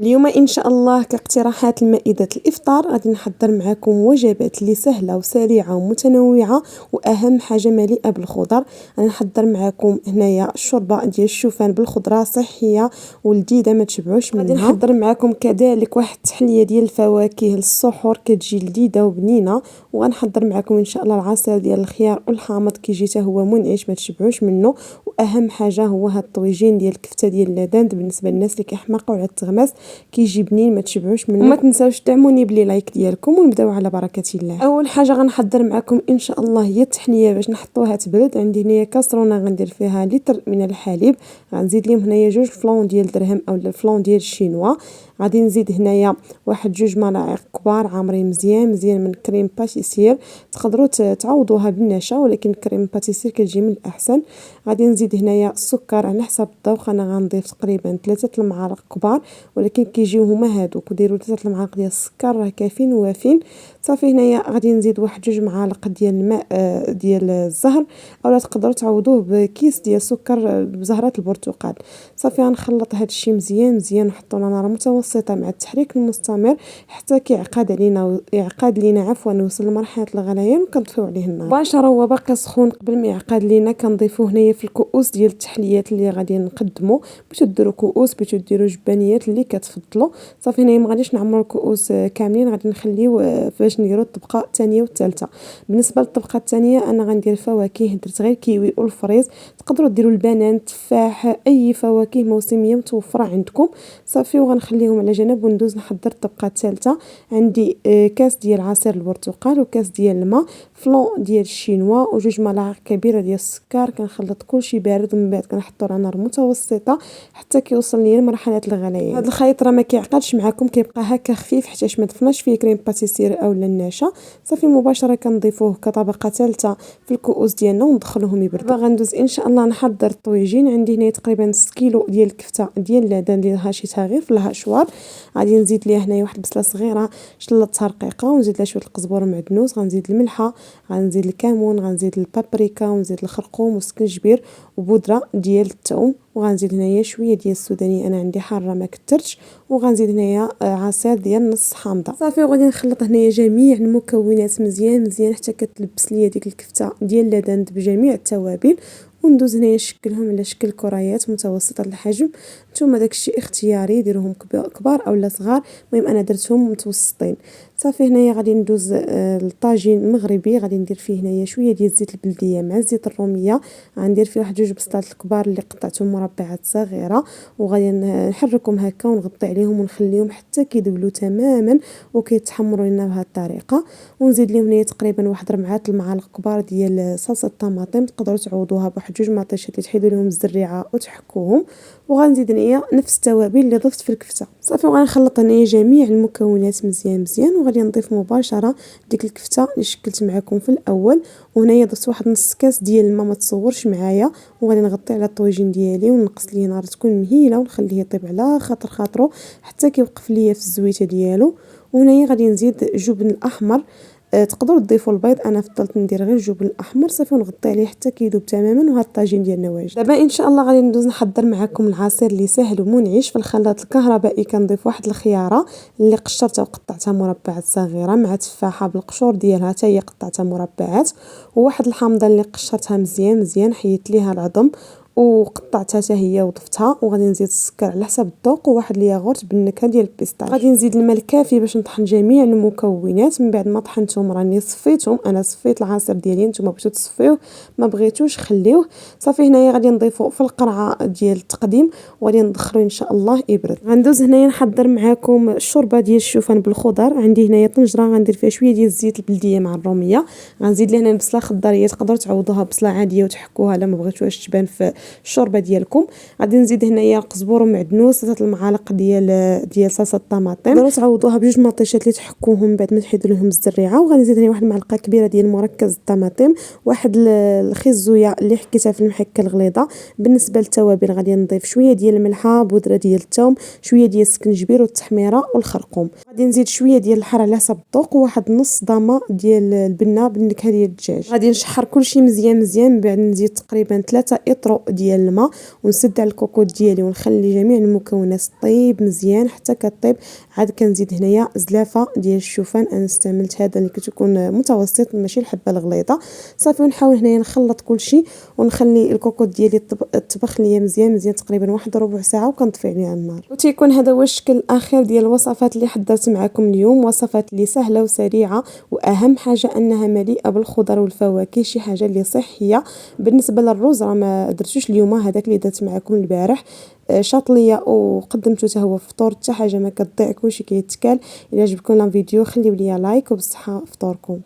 اليوم ان شاء الله كاقتراحات لمائده الافطار غادي نحضر معكم وجبات اللي سهله وسريعه ومتنوعه واهم حاجه مليئه بالخضر. غادي نحضر معكم هنايا الشوربه ديال الشوفان بالخضره صحيه ولذيذه ما تشبعوش منها. غادي نحضر معكم كذلك واحد التحليه ديال الفواكه للسحور كتجي لذيذه وبنينه. وغنحضر معكم ان شاء الله العصير ديال الخيار والحامض كيجي حتى هو منعش ما تشبعوش منه. واهم حاجه هو هاد الطويجين ديال الكفته ديال اللدان بالنسبه للناس اللي كيحماقوا على التغماس كيجي بنين ما تشبعوش منه. وما تنساوش دعموني بلي لايك ديالكم ونبداو على بركه الله. اول حاجه غنحضر معكم ان شاء الله هي التحنيه باش نحطوها تبرد. عندي هنايا كاسرونه غندير فيها لتر من الحليب، غنزيد ليهم هنايا 2 فلون ديال درهم او الفلون ديال الشينوا. غادي نزيد هنايا واحد 2 ملاعق كبار عامرين مزيان من كريم باتيسير. تقدروا تعوضوها بالنشا ولكن كريم باتيسير كتجي من الاحسن. غادي نزيد هنايا السكر على حسب الذوق، انا غنضيف تقريبا 3 المعالق كبار ولكن كيجيو هما هادوك، وديروا 3 المعالق ديال السكر راه كافيين ووافين. صافي هنايا غادي نزيد واحد 2 معالق ديال الماء ديال الزهر، اولا تقدروا تعوضوه بكيس ديال سكر بزهره البرتقال. صافي غنخلط هذا الشيء مزيان ونحطو على نار متوسطه مع التحريك المستمر حتى كيعقد لينا عفوا نوصل لمرحله الغليان وكنطفيو عليه النار مباشره. هو باقي سخون قبل ما يعقد لينا كنضيفوه هنايا في الكؤوس ديال التحليات اللي غادي نقدمو. باش ديروا كؤوس باش ديروا جبانيات اللي كتفضلوا. صافي هنايا ما غاديش نعمروا الكؤوس كاملين، غادي نخليو باش نديروا الطبقه الثانيه والثالثه. بالنسبه للطبقه الثانيه انا غندير فواكه، درت غير كيوي والفريز، تقدروا ديروا البنان التفاح اي فواكه موسميه متوفره عندكم. صافي وغنخليهم على جنب وندوز نحضر الطبقه الثالثه. عندي كاس ديال عصير البرتقال وكاس ديال الماء، فلون ديال الشينوا و2 ملاعق كبيره ديال السكر. كنخلط كلشي بارد ومن بعد كنحطو على نار متوسطه حتى كيوصل ليا لمرحله الغليان. هذا الخليط راه ما كيعقدش معكم، كيبقى هكا خفيف حيت ما ضفناش فيه كريم باتيسير اولا النشا. صافي مباشره كنضيفوه كطبقه ثالثه في الكؤوس ديالنا وندخلوهم يبردوا. غندوز ان شاء الله نحضر الطويجين. عندي هنا تقريبا 6 كيلو ديال الكفته ديال اللدان اللي هاشيتها غير في الهاشوار. غادي نزيد ليها هنايا واحد البصله صغيره شلطتها رقيقه ونزيد لها شويه القزبور معدنوس، غنزيد الملحه، غنزيد الكمون، غنزيد البابريكا ونزيد الخرقوم والسكنجبير وبودره ديال الثوم. وغنزيد هنايا شويه ديال السودانيه انا عندي حاره ما كثرتش، وغنزيد هنايا عصير ديال نص حامضه. صافي وغادي نخلط هنايا جميع المكونات مزيان حتى كتلبس ليا ديك الكفته ديال اللدان بجميع التوابل. وندوز هنايا نشكلهم على شكل كريات متوسطه الحجم. نتوما داكشي اختياري، ديروهم كبار اولا صغار، المهم انا درتهم متوسطين. صافي هنايا غادي ندوز الطاجين المغربي. غادي ندير فيه هنايا شويه ديال الزيت البلديه مع الزيت الروميه، غندير فيه واحد 2 بسطات الكبار اللي قطعتهم مربعات صغيره، وغادي نحركهم هكا ونغطي عليهم ونخليهم حتى كيذبلوا تماما وكيتحمروا لنا بهذه الطريقه. ونزيد لهم هنايا تقريبا واحد 4 المعالق كبار ديال صلصه الطماطم، تقدروا تعوضوها بواحد 2 مطيشات اللي تحيدوا لهم الزريعه وتحكوهم. وغنزيد هنايا نفس التوابل اللي ضفت في الكفته. صافي وغنخلط هنايا جميع المكونات مزيان وغادي نضيف مباشره ديك الكفته اللي شكلت معكم في الاول. وهنايا ضفت واحد نص كاس ديال الماء ما تصورش معايا، وغادي نغطي على الطويجين ديالي ونقص ليه نار تكون مهيله ونخليه يطيب على خاطرو حتى كيوقف ليا في الزويته ديالو. وهنايا غادي نزيد جبن الاحمر، تقدروا تضيفوا البيض، انا فضلت ندير غير الجبن الاحمر. صافي ونغطي عليه حتى كيذوب تماما. وهذا الطاجين ديالنا واجد. دابا ان شاء الله غادي ندوز نحضر معكم العصير اللي سهل ومنعش. في الخلاط الكهربائي كنضيف واحد الخياره اللي قشرتها وقطعتها مربعات صغيره مع تفاحه بالقشور ديالها حتى هي قطعتها مربعات، وواحد الحامضه اللي قشرتها مزيان حيدت ليها العظم وقطعتها حتى هي وضفتها. وغادي نزيد السكر على حسب الذوق وواحد الياغورت بالنكهه ديال البيستاش. غادي نزيد الماء الكافي باش نطحن جميع المكونات. من بعد ما طحنتهم راني صفيتهم، انا صفيت العصير ديالي، نتوما بغيتو تصفيوه ما بغيتوش خليوه. صافي هنايا غادي نضيفو في القرعه ديال التقديم وغادي ندخلو ان شاء الله يبرد. غندوز هنايا نحضر معكم الشوربه ديال الشوفان بالخضر. عندي هنايا طنجره غندير فيها شويه ديال الزيت البلديه مع الروميه، غنزيد لهنا البصله خضريه، تقدروا تعوضوها بصله عاديه وتحكوها لا ما بغيتوهاش تبان في الشوربه ديالكم. غادي نزيد هنايا قزبور ومعدنوس، 3 المعالق ديال صلصه الطماطم، تقدروا تعوضوها بجوج مطيشات اللي تحكوهم بعد ما تحيدوا لهم الزريعه. وغادي نزيد هنا واحد المعلقه كبيره ديال مركز الطماطم، واحد الخيزويه اللي حكيتها في المحكه الغليظه. بالنسبه للتوابل غادي نضيف شويه ديال الملحه، بودره ديال الثوم، شويه ديال السكنجبير والتحميره والخرقوم. غادي نزيد شويه ديال الحار على حسب الذوق وواحد نص ضامه ديال البنه بالنكهه ديال الدجاج. غادي نشحر كلشي مزيان. من بعد نزيد تقريبا 3 اطرو ديال الماء ونسد على الكوكوط ديالي ونخلي جميع المكونات طيب مزيان حتى كطيب. عاد كنزيد هنايا زلافه ديال الشوفان، انا استعملت هذا اللي كتكون متوسط ماشي الحبه الغليظه. صافي ونحاول هنايا نخلط كلشي ونخلي الكوكوط ديالي طبخ ليا مزيان تقريبا واحد ربع ساعه وكنطفي عليها النار. وتيكون هذا هو الشكل الاخير ديال الوصفات اللي حضرت معكم اليوم، وصفات اللي سهله وسريعه، واهم حاجه انها مليئه بالخضر والفواكه، شي حاجه اللي صحيه. بالنسبه للرز راه ما درتوش اليوم، هذاك اللي درت معكم البارح شاط ليا وقدمته حتى هو فطور، حتى حاجه ما كتضيع كلشي كيتكال. الا عجبكم الفيديو خليو ليا لايك، وبصحه فطوركم.